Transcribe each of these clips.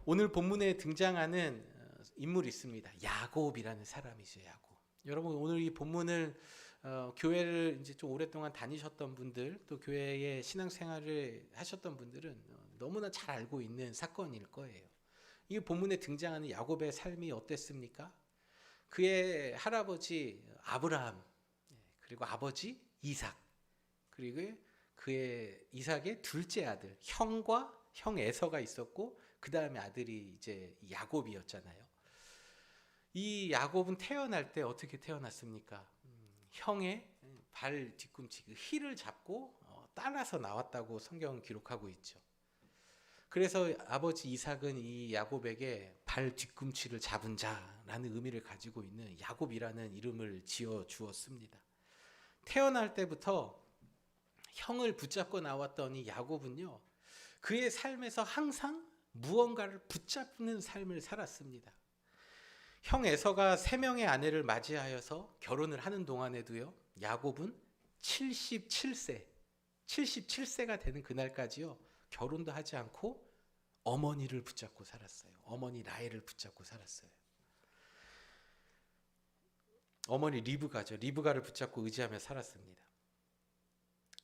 오늘 본문에 등장하는 인물이 있습니다. 야곱이라는 사람이죠. 야곱. 여러분 오늘 이 본문을 교회를 이제 좀 오랫동안 다니셨던 분들, 또 교회의 신앙생활을 하셨던 분들은 너무나 잘 알고 있는 사건일 거예요. 이 본문에 등장하는 야곱의 삶이 어땠습니까? 그의 할아버지 아브라함, 그리고 아버지 이삭, 그리고 그의 이삭의 둘째 아들 형과 형 에서가 있었고, 그 다음에 아들이 이제 야곱이었잖아요. 이 야곱은 태어날 때 어떻게 태어났습니까? 형의 발 뒤꿈치, 그 힐을 잡고 따라서 나왔다고 성경은 기록하고 있죠. 그래서 아버지 이삭은 이 야곱에게 발 뒤꿈치를 잡은 자라는 의미를 가지고 있는 야곱이라는 이름을 지어 주었습니다. 태어날 때부터 형을 붙잡고 나왔던 이 야곱은요, 그의 삶에서 항상 무언가를 붙잡는 삶을 살았습니다. 형 에서가 3명의 아내를 맞이하여서 결혼을 하는 동안에도요, 야곱은 77세가 되는 그날까지요, 결혼도 하지 않고 어머니를 붙잡고 살았어요. 어머니 라헬을 붙잡고 살았어요. 어머니 리브가를 붙잡고 의지하며 살았습니다.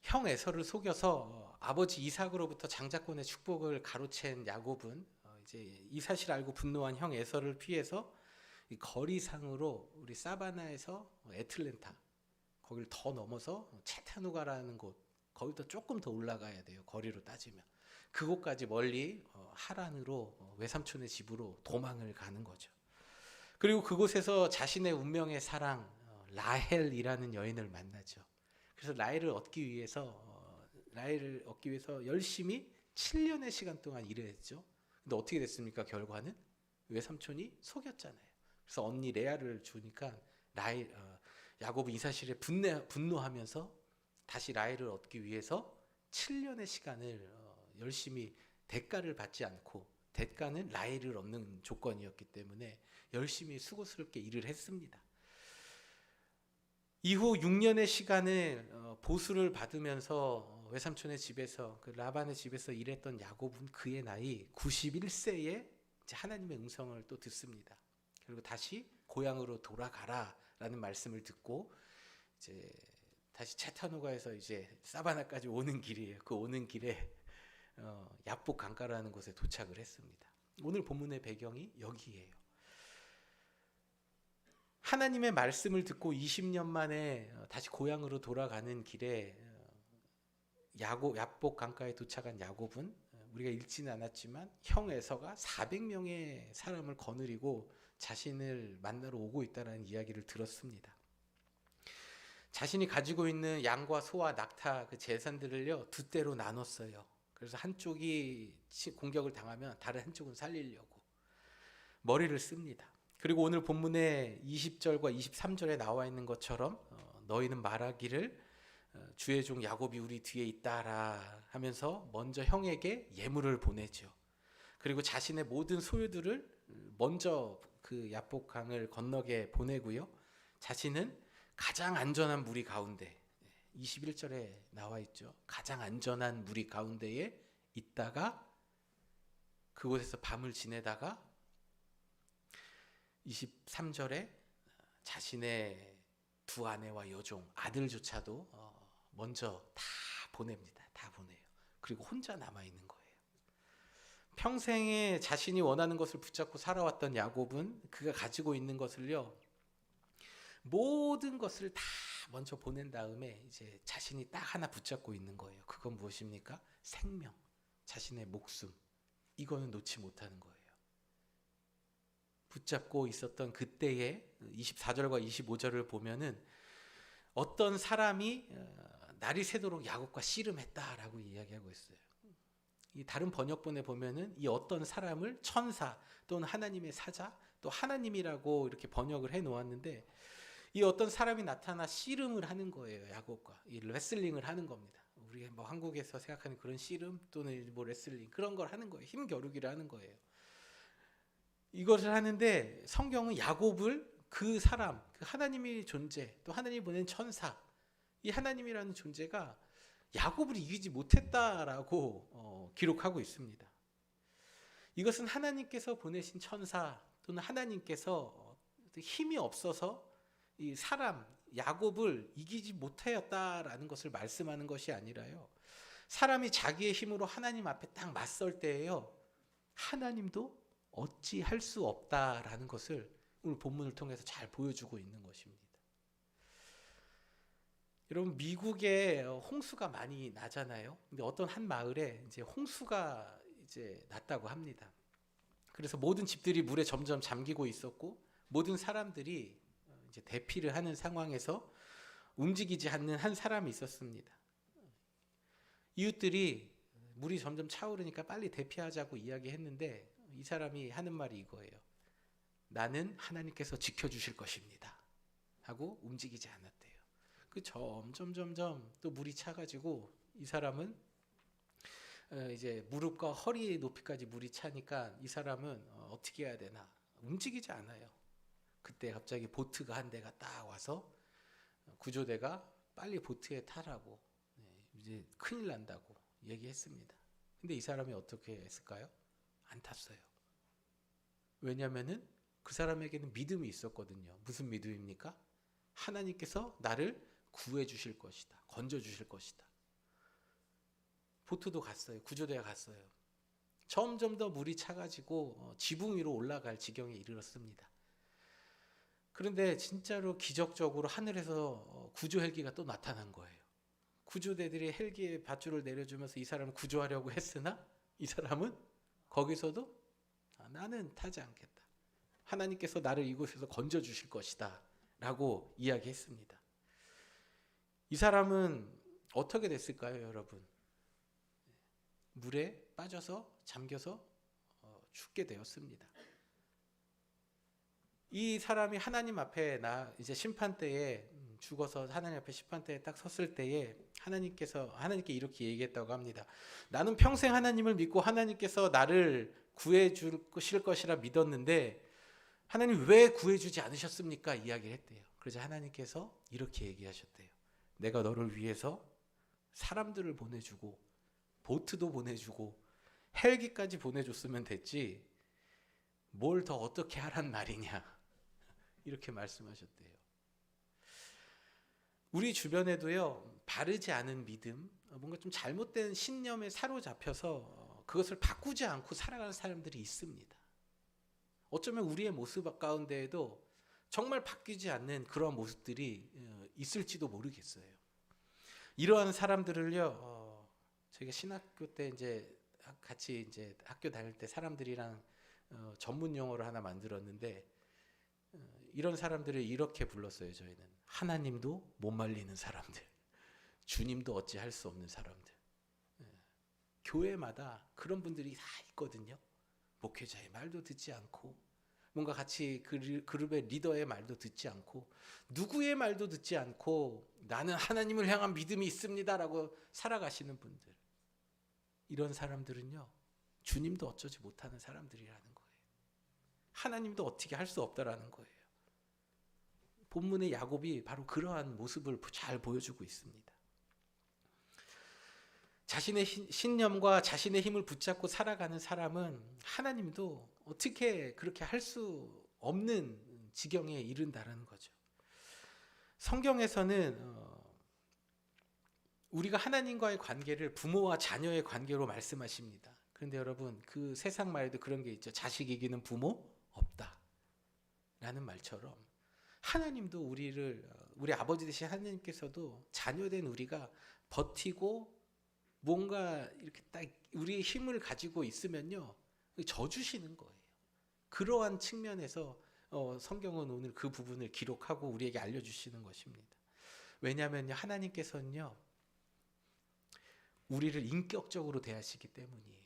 형 에서를 속여서 아버지 이삭으로부터 장자권의 축복을 가로챈 야곱은 이제 이 사실을 알고 분노한 형 에서를 피해서 거리상으로 우리 사바나에서 애틀랜타, 거기를 더 넘어서 채타누가라는 곳, 거기도 조금 더 올라가야 돼요. 거리로 따지면 그곳까지 멀리 하란으로 외삼촌의 집으로 도망을 가는 거죠. 그리고 그곳에서 자신의 운명의 사랑 라헬이라는 여인을 만나죠. 그래서 라헬을 얻기 위해서 열심히 7년의 시간 동안 일했죠. 근데 어떻게 됐습니까? 결과는 외삼촌이 속였잖아요. 그래서 언니 레아를 주니까 야곱은 이 사실에 분노하면서 다시 라헬을 얻기 위해서 7년의 시간을 열심히 대가를 받지 않고, 대가는 라헬을 얻는 조건이었기 때문에 열심히 수고스럽게 일을 했습니다. 이후 6년의 시간을 보수를 받으면서 외삼촌의 집에서, 그 라반의 집에서 일했던 야곱은 그의 나이 91세에 하나님의 음성을 또 듣습니다. 그리고 다시 고향으로 돌아가라라는 말씀을 듣고 이제 다시 채타누가에서 이제 사바나까지 오는 길이에요. 그 오는 길에 야복 강가라는 곳에 도착을 했습니다. 오늘 본문의 배경이 여기에요. 하나님의 말씀을 듣고 20년 만에 다시 고향으로 돌아가는 길에 야복 강가에 도착한 야곱은 우리가 읽지는 않았지만 형 에서가 400명의 사람을 거느리고 자신을 만나러 오고 있다는 이야기를 들었습니다. 자신이 가지고 있는 양과 소와 낙타, 그 재산들을요, 두 대로 나눴어요. 그래서 한쪽이 공격을 당하면 다른 한쪽은 살리려고 머리를 씁니다. 그리고 오늘 본문의 20절과 23절에 나와 있는 것처럼 너희는 말하기를 주의 종 야곱이 우리 뒤에 있다라 하면서 먼저 형에게 예물을 보내죠. 그리고 자신의 모든 소유들을 먼저 그 야복강을 건너게 보내고요, 자신은 가장 안전한 무리 가운데, 21절에 나와 있죠. 가장 안전한 무리 가운데에 있다가 그곳에서 밤을 지내다가 23절에 자신의 두 아내와 여종, 아들조차도 먼저 다 보냅니다. 다 보내요. 그리고 혼자 남아있는 거예요. 평생에 자신이 원하는 것을 붙잡고 살아왔던 야곱은 그가 가지고 있는 것을요, 모든 것을 다 먼저 보낸 다음에 이제 자신이 딱 하나 붙잡고 있는 거예요. 그건 무엇입니까? 생명, 자신의 목숨. 이거는 놓지 못하는 거예요. 붙잡고 있었던 그때의 24절과 25절을 보면은 어떤 사람이 날이 새도록 야곱과 씨름했다라고 이야기하고 있어요. 이 다른 번역본에 보면은 이 어떤 사람을 천사 또는 하나님의 사자, 또 하나님이라고 이렇게 번역을 해 놓았는데, 이 어떤 사람이 나타나 씨름을 하는 거예요. 야곱과 이 레슬링을 하는 겁니다. 우리 뭐 한국에서 생각하는 그런 씨름 또는 뭐 레슬링, 그런 걸 하는 거예요. 힘겨루기를 하는 거예요. 이것을 하는데 성경은 야곱을 그 사람, 그 하나님의 존재, 또 하나님이 보낸 천사, 이 하나님이라는 존재가 야곱을 이기지 못했다라고 기록하고 있습니다. 이것은 하나님께서 보내신 천사 또는 하나님께서 힘이 없어서 이 사람 야곱을 이기지 못하였다라는 것을 말씀하는 것이 아니라요, 사람이 자기의 힘으로 하나님 앞에 딱 맞설 때에요, 하나님도 어찌할 수 없다라는 것을 오늘 본문을 통해서 잘 보여주고 있는 것입니다. 여러분, 미국에 홍수가 많이 나잖아요. 근데 어떤 한 마을에 이제 홍수가 이제 났다고 합니다. 그래서 모든 집들이 물에 점점 잠기고 있었고, 모든 사람들이 이제 대피를 하는 상황에서 움직이지 않는 한 사람이 있었습니다. 이웃들이 물이 점점 차오르니까 빨리 대피하자고 이야기했는데, 이 사람이 하는 말이 이거예요. 나는 하나님께서 지켜주실 것입니다 하고 움직이지 않았대요. 그 점점 또 물이 차가지고 이 사람은 이제 무릎과 허리 높이까지 물이 차니까 이 사람은 어떻게 해야 되나 움직이지 않아요. 그때 갑자기 보트가 한 대가 딱 와서 구조대가 빨리 보트에 타라고, 이제 큰일 난다고 얘기했습니다. 근데 이 사람이 어떻게 했을까요? 안 탔어요. 왜냐하면은 그 사람에게는 믿음이 있었거든요. 무슨 믿음입니까? 하나님께서 나를 구해 주실 것이다, 건져 주실 것이다. 보트도 갔어요. 구조대가 갔어요. 점점 더 물이 차가지고 지붕 위로 올라갈 지경에 이르렀습니다. 그런데 진짜로 기적적으로 하늘에서 구조 헬기가 또 나타난 거예요. 구조대들이 헬기에 밧줄을 내려주면서 이 사람을 구조하려고 했으나 이 사람은 거기서도 나는 타지 않겠다, 하나님께서 나를 이곳에서 건져 주실 것이다 라고 이야기했습니다. 이 사람은 어떻게 됐을까요, 여러분? 물에 빠져서 잠겨서 죽게 되었습니다. 이 사람이 하나님 앞에 이제 심판대에 죽어서 하나님 앞에 심판대에 딱 섰을 때에 하나님께 이렇게 얘기했다고 합니다. 나는 평생 하나님을 믿고 하나님께서 나를 구해 주실 것이라 믿었는데 하나님 왜 구해 주지 않으셨습니까? 이야기를 했대요. 그래서 하나님께서 이렇게 얘기하셨대요. 내가 너를 위해서 사람들을 보내주고 보트도 보내주고 헬기까지 보내줬으면 됐지 뭘 더 어떻게 하란 말이냐, 이렇게 말씀하셨대요. 우리 주변에도요, 바르지 않은 믿음, 뭔가 좀 잘못된 신념에 사로잡혀서 그것을 바꾸지 않고 살아가는 사람들이 있습니다. 어쩌면 우리의 모습 가운데에도 정말 바뀌지 않는 그런 모습들이 있을지도 모르겠어요. 이러한 사람들을요, 저희가 신학교 때 이제 같이 이제 학교 다닐 때 사람들이랑 전문 용어를 하나 만들었는데, 이런 사람들을 이렇게 불렀어요. 저희는 하나님도 못 말리는 사람들, 주님도 어찌할 수 없는 사람들. 교회마다 그런 분들이 다 있거든요. 목회자의 말도 듣지 않고, 뭔가 같이 그룹의 리더의 말도 듣지 않고, 누구의 말도 듣지 않고 나는 하나님을 향한 믿음이 있습니다라고 살아가시는 분들, 이런 사람들은요, 주님도 어쩌지 못하는 사람들이라는 거예요. 하나님도 어떻게 할 수 없다라는 거예요. 본문의 야곱이 바로 그러한 모습을 잘 보여주고 있습니다. 자신의 신념과 자신의 힘을 붙잡고 살아가는 사람은 하나님도 어떻게 그렇게 할 수 없는 지경에 이른다라는 거죠. 성경에서는 우리가 하나님과의 관계를 부모와 자녀의 관계로 말씀하십니다. 그런데 여러분, 그 세상 말에도 그런 게 있죠. 자식 이기는 부모 없다 라는 말처럼 하나님도 우리 아버지 되신 하나님께서도 자녀된 우리가 버티고 뭔가 이렇게 딱 우리의 힘을 가지고 있으면요, 져주시는 거예요. 그러한 측면에서 성경은 오늘 그 부분을 기록하고 우리에게 알려주시는 것입니다. 왜냐하면 하나님께서는요, 우리를 인격적으로 대하시기 때문이에요.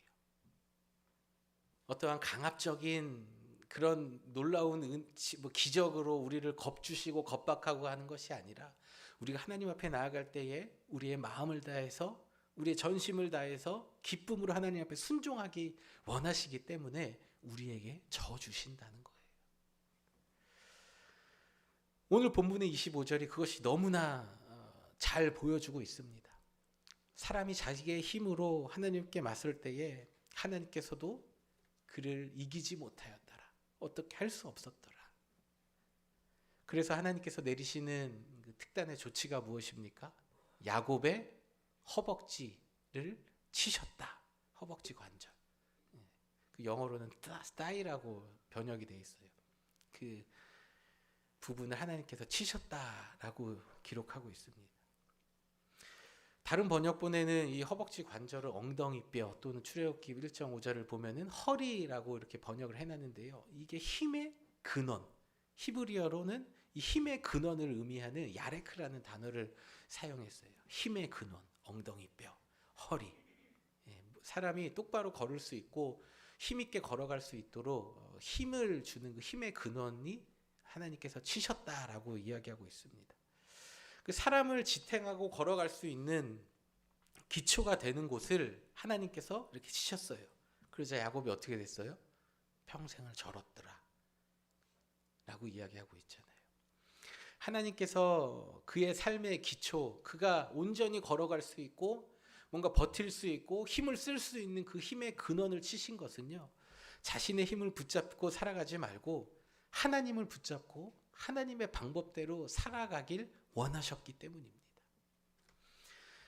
어떠한 강압적인 그런 놀라운 기적으로 우리를 겁주시고 겁박하고 하는 것이 아니라, 우리가 하나님 앞에 나아갈 때에 우리의 마음을 다해서, 우리의 전심을 다해서 기쁨으로 하나님 앞에 순종하기 원하시기 때문에 우리에게 져주신다는 거예요. 오늘 본문의 25절이 그것이 너무나 잘 보여주고 있습니다. 사람이 자기의 힘으로 하나님께 맞설 때에 하나님께서도 그를 이기지 못하였더라. 어떻게 할 수 없었더라. 그래서 하나님께서 내리시는 그 특단의 조치가 무엇입니까? 야곱의 허벅지를 치셨다. 허벅지 관절. 그 영어로는 스타이라고 번역이 되어 있어요. 그 부분을 하나님께서 치셨다라고 기록하고 있습니다. 다른 번역본에는 이 허벅지 관절을 엉덩이뼈 또는 출애굽기 1.5절을 보면은 허리라고 이렇게 번역을 해놨는데요. 이게 힘의 근원, 히브리어로는 이 힘의 근원을 의미하는 야레크라는 단어를 사용했어요. 힘의 근원, 엉덩이뼈, 허리. 사람이 똑바로 걸을 수 있고 힘있게 걸어갈 수 있도록 힘을 주는 그 힘의 근원이 하나님께서 치셨다라고 이야기하고 있습니다. 그 사람을 지탱하고 걸어갈 수 있는 기초가 되는 곳을 하나님께서 이렇게 치셨어요. 그러자 야곱이 어떻게 됐어요? 평생을 절었더라 라고 이야기하고 있잖아요. 하나님께서 그의 삶의 기초, 그가 온전히 걸어갈 수 있고 뭔가 버틸 수 있고 힘을 쓸 수 있는 그 힘의 근원을 치신 것은요, 자신의 힘을 붙잡고 살아가지 말고 하나님을 붙잡고 하나님의 방법대로 살아가길 원하셨기 때문입니다.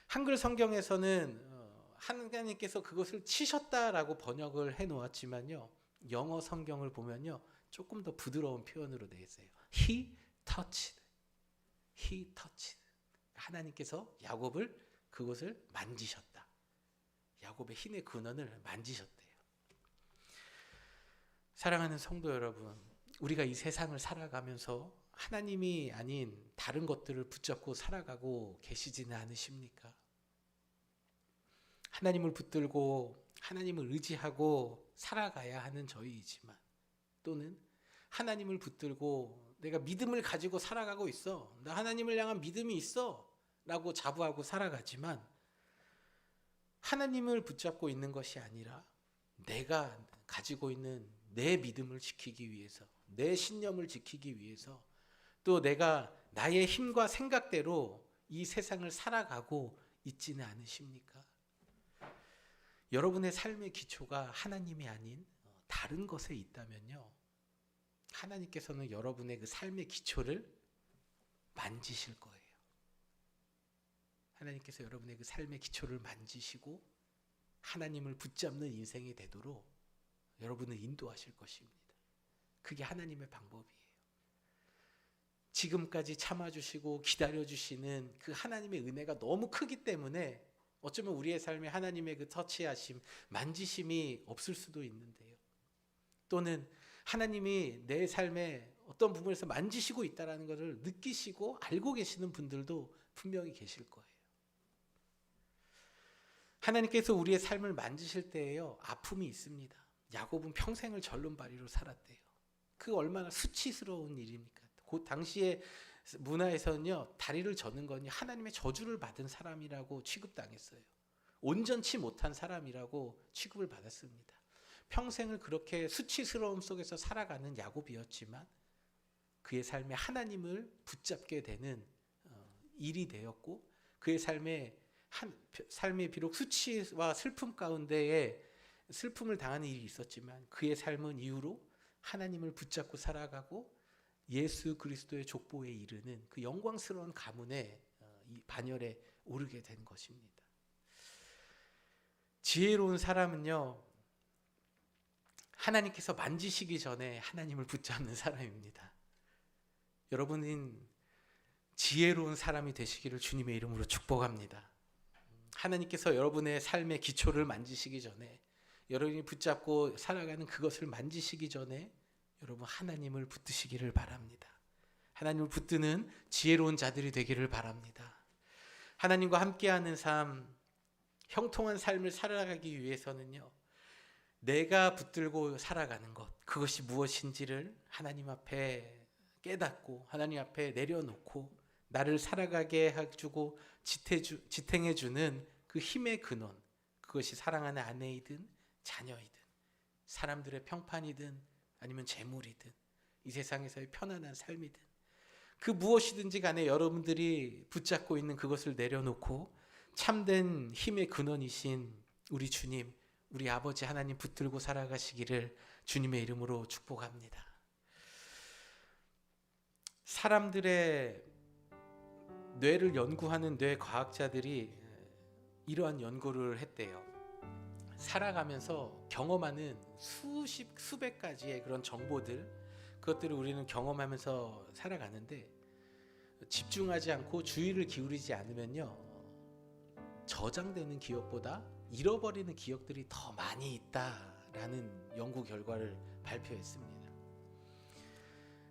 한글 성경에서는 하나님께서 그것을 치셨다라고 번역을 해 놓았지만요, 영어 성경을 보면요 조금 더 부드러운 표현으로 되어 있어요. He touched. He touched. 하나님께서 야곱을 그것을 만지셨다. 야곱의 힘의 근원을 만지셨대요. 사랑하는 성도 여러분, 우리가 이 세상을 살아가면서 하나님이 아닌 다른 것들을 붙잡고 살아가고 계시지는 않으십니까? 하나님을 붙들고 하나님을 의지하고 살아가야 하는 저희이지만, 또는 하나님을 붙들고 내가 믿음을 가지고 살아가고 있어, 나 하나님을 향한 믿음이 있어 라고 자부하고 살아가지만, 하나님을 붙잡고 있는 것이 아니라 내가 가지고 있는 내 믿음을 지키기 위해서, 내 신념을 지키기 위해서, 또 내가 나의 힘과 생각대로 이 세상을 살아가고 있지는 않으십니까? 여러분의 삶의 기초가 하나님이 아닌 다른 것에 있다면요, 하나님께서는 여러분의 그 삶의 기초를 만지실 거예요. 하나님께서 여러분의 그 삶의 기초를 만지시고 하나님을 붙잡는 인생이 되도록 여러분을 인도하실 것입니다. 그게 하나님의 방법이에요. 지금까지 참아주시고 기다려주시는 그 하나님의 은혜가 너무 크기 때문에 어쩌면 우리의 삶에 하나님의 그 터치하심, 만지심이 없을 수도 있는데요. 또는 하나님이 내 삶에 어떤 부분에서 만지시고 있다는 것을 느끼시고 알고 계시는 분들도 분명히 계실 거예요. 하나님께서 우리의 삶을 만지실 때에요, 아픔이 있습니다. 야곱은 평생을 절름발이로 살았대요. 그 얼마나 수치스러운 일입니까? 그 당시의 문화에서는요, 다리를 저는 건 하나님의 저주를 받은 사람이라고 취급당했어요. 온전치 못한 사람이라고 취급을 받았습니다. 평생을 그렇게 수치스러움 속에서 살아가는 야곱이었지만 그의 삶에 하나님을 붙잡게 되는 일이 되었고, 그의 삶에 비록 수치와 슬픔 가운데에 슬픔을 당하는 일이 있었지만 그의 삶은 이후로 하나님을 붙잡고 살아가고 예수 그리스도의 족보에 이르는 그 영광스러운 가문의 이 반열에 오르게 된 것입니다. 지혜로운 사람은요, 하나님께서 만지시기 전에 하나님을 붙잡는 사람입니다. 여러분은 지혜로운 사람이 되시기를 주님의 이름으로 축복합니다. 하나님께서 여러분의 삶의 기초를 만지시기 전에, 여러분이 붙잡고 살아가는 그것을 만지시기 전에 여러분 하나님을 붙드시기를 바랍니다. 하나님을 붙드는 지혜로운 자들이 되기를 바랍니다. 하나님과 함께하는 삶, 형통한 삶을 살아가기 위해서는요, 내가 붙들고 살아가는 것, 그것이 무엇인지를 하나님 앞에 깨닫고 하나님 앞에 내려놓고 나를 살아가게 해주고 지탱해주는 그 힘의 근원, 그것이 사랑하는 아내이든 자녀이든 사람들의 평판이든 아니면 재물이든 이 세상에서의 편안한 삶이든 그 무엇이든지 간에 여러분들이 붙잡고 있는 그것을 내려놓고 참된 힘의 근원이신 우리 주님, 우리 아버지 하나님 붙들고 살아가시기를 주님의 이름으로 축복합니다. 사람들의 뇌를 연구하는 뇌 과학자들이 이러한 연구를 했대요. 살아가면서 경험하는 수백 가지의 그런 정보들, 그것들을 우리는 경험하면서 살아가는데 집중하지 않고 주의를 기울이지 않으면요, 저장되는 기억보다 잃어버리는 기억들이 더 많이 있다라는 연구 결과를 발표했습니다.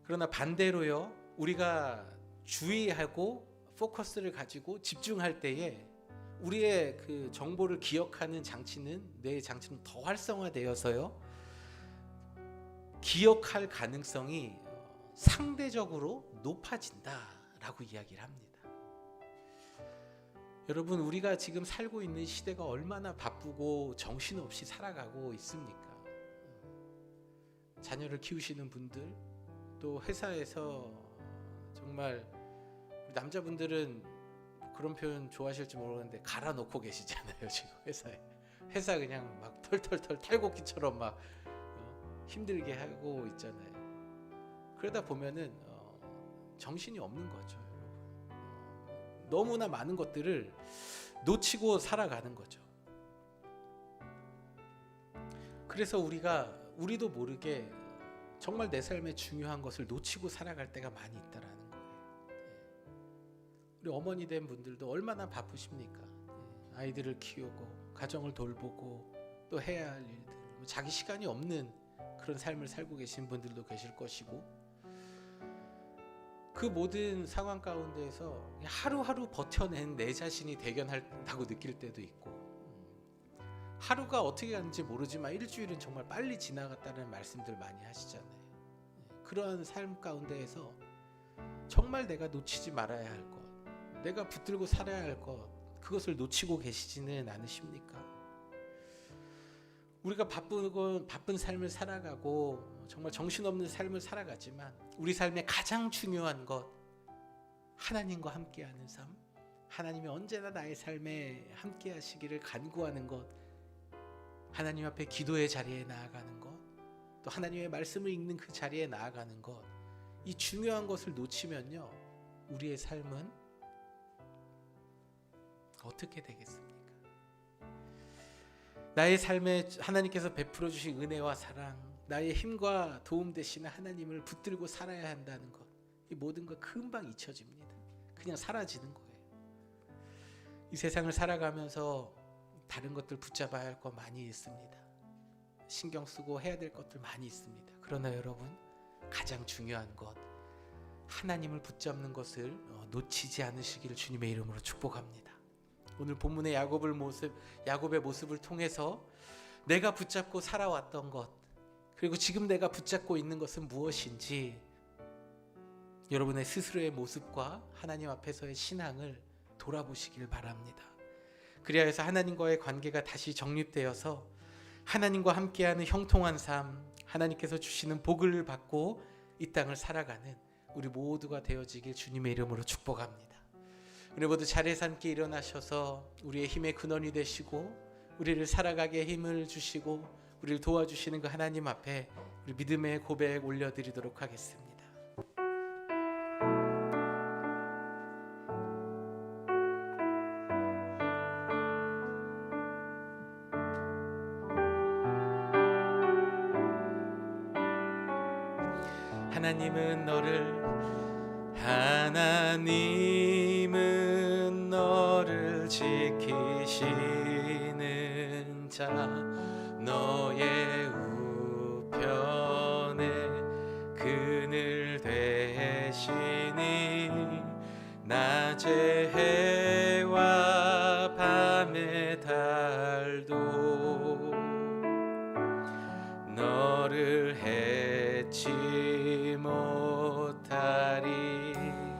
그러나 반대로요, 우리가 주의하고 포커스를 가지고 집중할 때에 우리의 그 정보를 기억하는 장치는, 뇌의 장치는 더 활성화되어서요, 기억할 가능성이 상대적으로 높아진다라고 이야기를 합니다. 여러분, 우리가 지금 살고 있는 시대가 얼마나 바쁘고 정신없이 살아가고 있습니까? 자녀를 키우시는 분들, 또 회사에서 정말 남자분들은 그런 표현 좋아하실지 모르겠는데 갈아 놓고 계시잖아요. 지금 회사 그냥 막 털털털 탈곡기처럼 막 힘들게 하고 있잖아요. 그러다 보면은 정신이 없는 거죠. 너무나 많은 것들을 놓치고 살아가는 거죠. 그래서 우리도 모르게 정말 내 삶에 중요한 것을 놓치고 살아갈 때가 많이 있다라는 거예요. 우리 어머니 된 분들도 얼마나 바쁘십니까? 아이들을 키우고 가정을 돌보고 또 해야 할 일들, 자기 시간이 없는 그런 삶을 살고 계신 분들도 계실 것이고, 그 모든 상황 가운데에서 하루하루 버텨낸 내 자신이 대견하다고 느낄 때도 있고, 하루가 어떻게 가는지 모르지만 일주일은 정말 빨리 지나갔다는 말씀들 많이 하시잖아요. 그런 삶 가운데에서 정말 내가 놓치지 말아야 할 것, 내가 붙들고 살아야 할 것, 그것을 놓치고 계시지는 않으십니까? 우리가 바쁜 삶을 살아가고 정말 정신없는 삶을 살아가지만 우리 삶의 가장 중요한 것, 하나님과 함께하는 삶, 하나님이 언제나 나의 삶에 함께 하시기를 간구하는 것, 하나님 앞에 기도의 자리에 나아가는 것, 또 하나님의 말씀을 읽는 그 자리에 나아가는 것, 이 중요한 것을 놓치면요, 우리의 삶은 어떻게 되겠습니까? 나의 삶에 하나님께서 베풀어 주신 은혜와 사랑, 나의 힘과 도움 되시는 하나님을 붙들고 살아야 한다는 것, 이 모든 것 금방 잊혀집니다. 그냥 사라지는 거예요. 이 세상을 살아가면서 다른 것들 붙잡아야 할 것 많이 있습니다. 신경 쓰고 해야 될 것들 많이 있습니다. 그러나 여러분, 가장 중요한 것, 하나님을 붙잡는 것을 놓치지 않으시기를 주님의 이름으로 축복합니다. 오늘 본문의 야곱의 모습을 통해서 내가 붙잡고 살아왔던 것, 그리고 지금 내가 붙잡고 있는 것은 무엇인지 여러분의 스스로의 모습과 하나님 앞에서의 신앙을 돌아보시길 바랍니다. 그래야 해서 하나님과의 관계가 다시 정립되어서 하나님과 함께하는 형통한 삶, 하나님께서 주시는 복을 받고 이 땅을 살아가는 우리 모두가 되어지길 주님의 이름으로 축복합니다. 우리 모두 자리에서 함께 일어나셔서 우리의 힘의 근원이 되시고 우리를 살아가게 힘을 주시고 우리를 도와주시는 그 하나님 앞에 우리 믿음의 고백 올려드리도록 하겠습니다. 하나님은 너를 지키시는 자, 너의 우편에 그늘 되시니 낮의 해와 밤의 달도 너를 해치 못하리.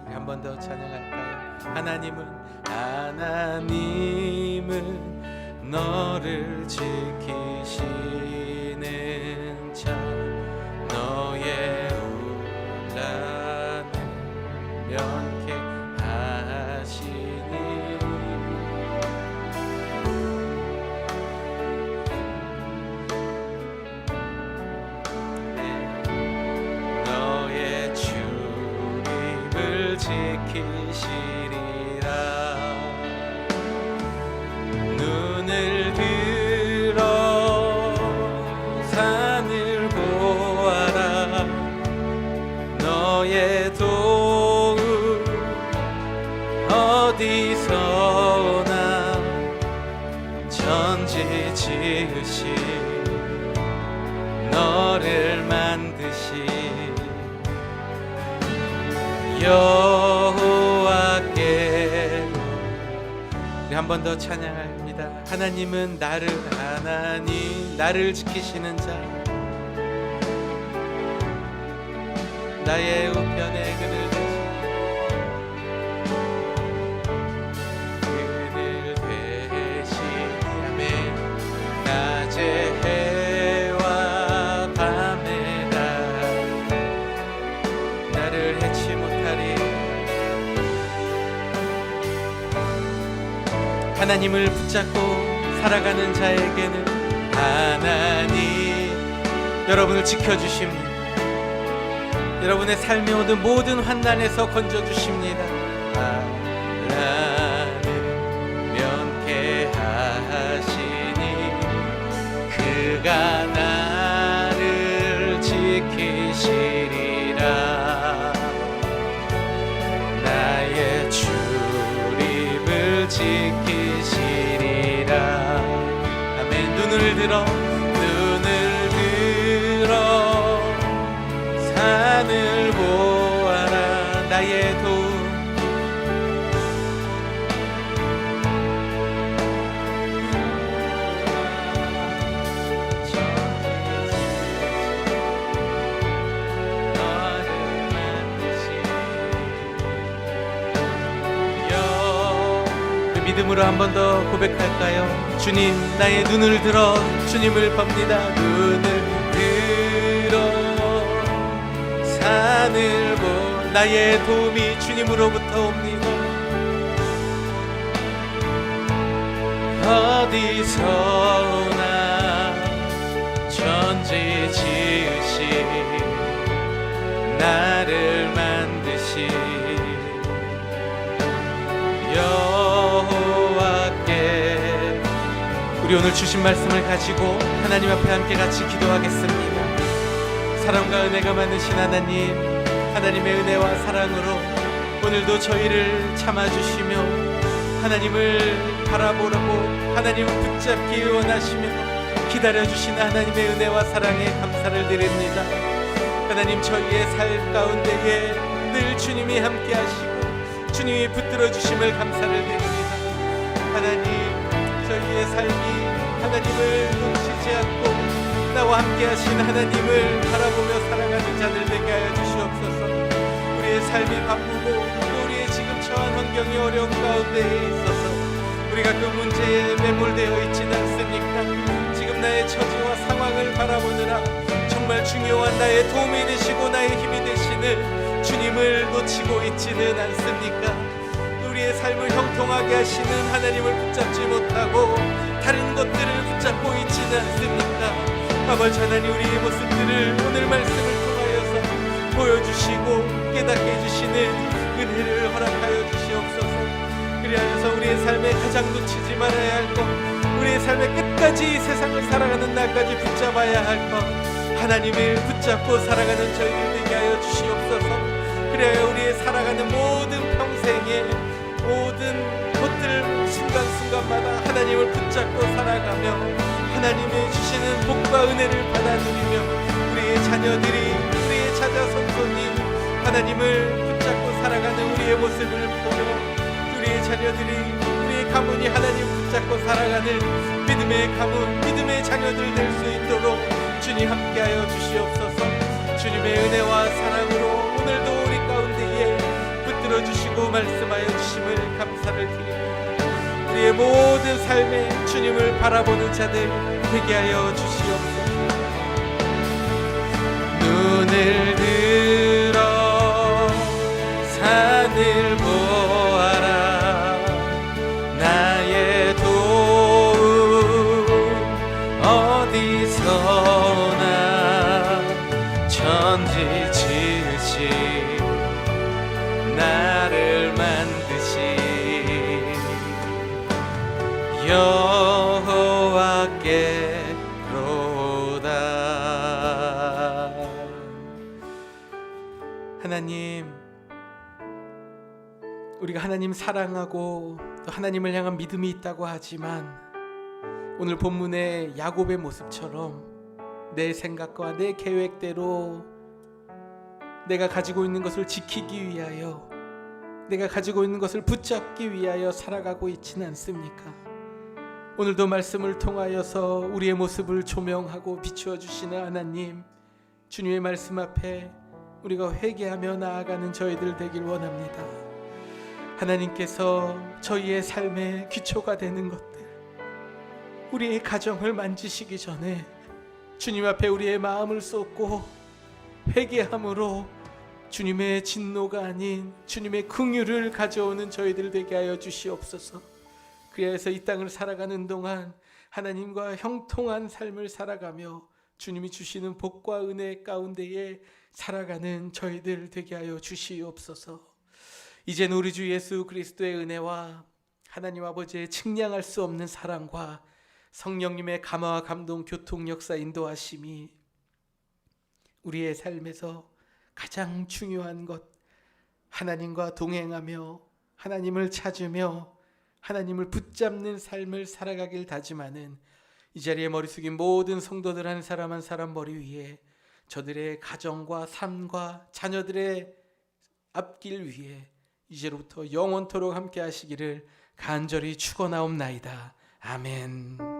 한 번 더 찬양할까요? 하나님은 너를 지키시는 자, 너의 혼란을 면케 하시니 만드신 여호와께. 우리 한 번 더 찬양합니다. 하나님은 나를 지키시는 자, 나의 우편에 그늘 대신 낮에 해와 밤에 나를 해치 못하리. 하나님을 붙잡고 살아가는 자에게는 하나님 여러분을 지켜주십니다. 여러분의 삶의 모든 환난에서 건져주십니다. 하나는 명쾌하시니 그가 나를 지키시리라. 나의 출입을 지키시리라. 아멘. 눈을 들어 산을 보아라. 나의 도움 너를 만드신 그 믿음으로 한 번 더 고백할까요? 주님, 나의 눈을 들어 주님을 봅니다. 눈을 들어 산을 보 나의 도움이 주님으로부터 옵니다. 어디서나 천지 지으신 나를 만드신 여호와께. 우리 오늘 주신 말씀을 가지고 하나님 앞에 함께 같이 기도하겠습니다. 사랑과 은혜가 많으신 하나님, 하나님의 은혜와 사랑으로 오늘도 저희를 참아주시며 하나님을 바라보라고 하나님을 붙잡기 원하시며 기다려주신 하나님의 은혜와 사랑에 감사를 드립니다. 하나님, 저희의 삶 가운데에 늘 주님이 함께 하시고 주님이 붙들어 주심을 감사를 드립니다. 하나님, 저희의 삶이 하나님을 놓치지 않고 나와 함께 하신 하나님을 바라보며 살아가는 자들 되게 하여 주시옵소서. 우리의 삶이 바쁘고 또 우리의 지금 처한 환경이 어려운 가운데에 있어서 우리가 그 문제에 매몰되어 있지는 않습니까? 지금 나의 처지와 상황을 바라보느라 정말 중요한 나의 도움이 되시고 나의 힘이 되시는 주님을 놓치고 있지는 않습니까? 우리의 삶을 형통하게 하시는 하나님을 붙잡지 못하고 다른 것들을 붙잡고 있지는 않습니까? 아버지 하나님, 우리의 모습들을 오늘 말씀을 통하여서 보여주시고 깨닫게 해주시는 은혜를 허락하여 주시옵소서. 그리하여서 우리의 삶에 가장 놓치지 말아야 할 것, 우리의 삶의 끝까지 세상을 살아가는 날까지 붙잡아야 할 것, 하나님을 붙잡고 살아가는 저희들 되게 하여 주시옵소서. 그리하여 우리의 살아가는 모든 평생에 모든 것들 순간순간마다 하나님을 붙잡고 살아가며 하나님의 주시는 복과 은혜를 받아들이며 우리의 자녀들이, 우리의 자자손손이 하나님을 붙잡고 살아가는 우리의 모습을 보며 우리의 자녀들이, 우리의 가문이 하나님 붙잡고 살아가는 믿음의 가문, 믿음의 자녀들 될 수 있도록 주님 함께하여 주시옵소서. 주님의 은혜와 사랑으로 오늘도 우리 가운데에 붙들어 주시고 말씀하여 주심을 감사를 드립니다. 우리의 모든 삶에 주님을 바라보는 자들 되게 하여 주시옵소서. 눈을 들어 산을 보아라. 나의 도움 어디서나 천지 지으신 나를 만드신 여호와께로다. 하나님, 우리가 하나님 사랑하고 또 하나님을 향한 믿음이 있다고 하지만 오늘 본문의 야곱의 모습처럼 내 생각과 내 계획대로 내가 가지고 있는 것을 지키기 위하여, 내가 가지고 있는 것을 붙잡기 위하여 살아가고 있지는 않습니까? 오늘도 말씀을 통하여서 우리의 모습을 조명하고 비추어 주시는 하나님, 주님의 말씀 앞에 우리가 회개하며 나아가는 저희들 되길 원합니다. 하나님께서 저희의 삶의 기초가 되는 것들, 우리의 가정을 만지시기 전에 주님 앞에 우리의 마음을 쏟고 회개함으로 주님의 진노가 아닌 주님의 긍휼을 가져오는 저희들 되게 하여 주시옵소서. 그래서 이 땅을 살아가는 동안 하나님과 형통한 삶을 살아가며 주님이 주시는 복과 은혜 가운데에 살아가는 저희들 되게 하여 주시옵소서. 이제는 우리 주 예수 그리스도의 은혜와 하나님 아버지의 측량할 수 없는 사랑과 성령님의 감화와 감동, 교통, 역사, 인도하심이 우리의 삶에서 가장 중요한 것, 하나님과 동행하며 하나님을 찾으며 하나님을 붙잡는 삶을 살아가길 다짐하는 이 자리에 머리 숙인 모든 성도들 한 사람 한 사람 머리 위에 저들의 가정과 삶과 자녀들의 앞길 위에 이제로부터 영원토록 함께 하시기를 간절히 축원하옵나이다. 아멘.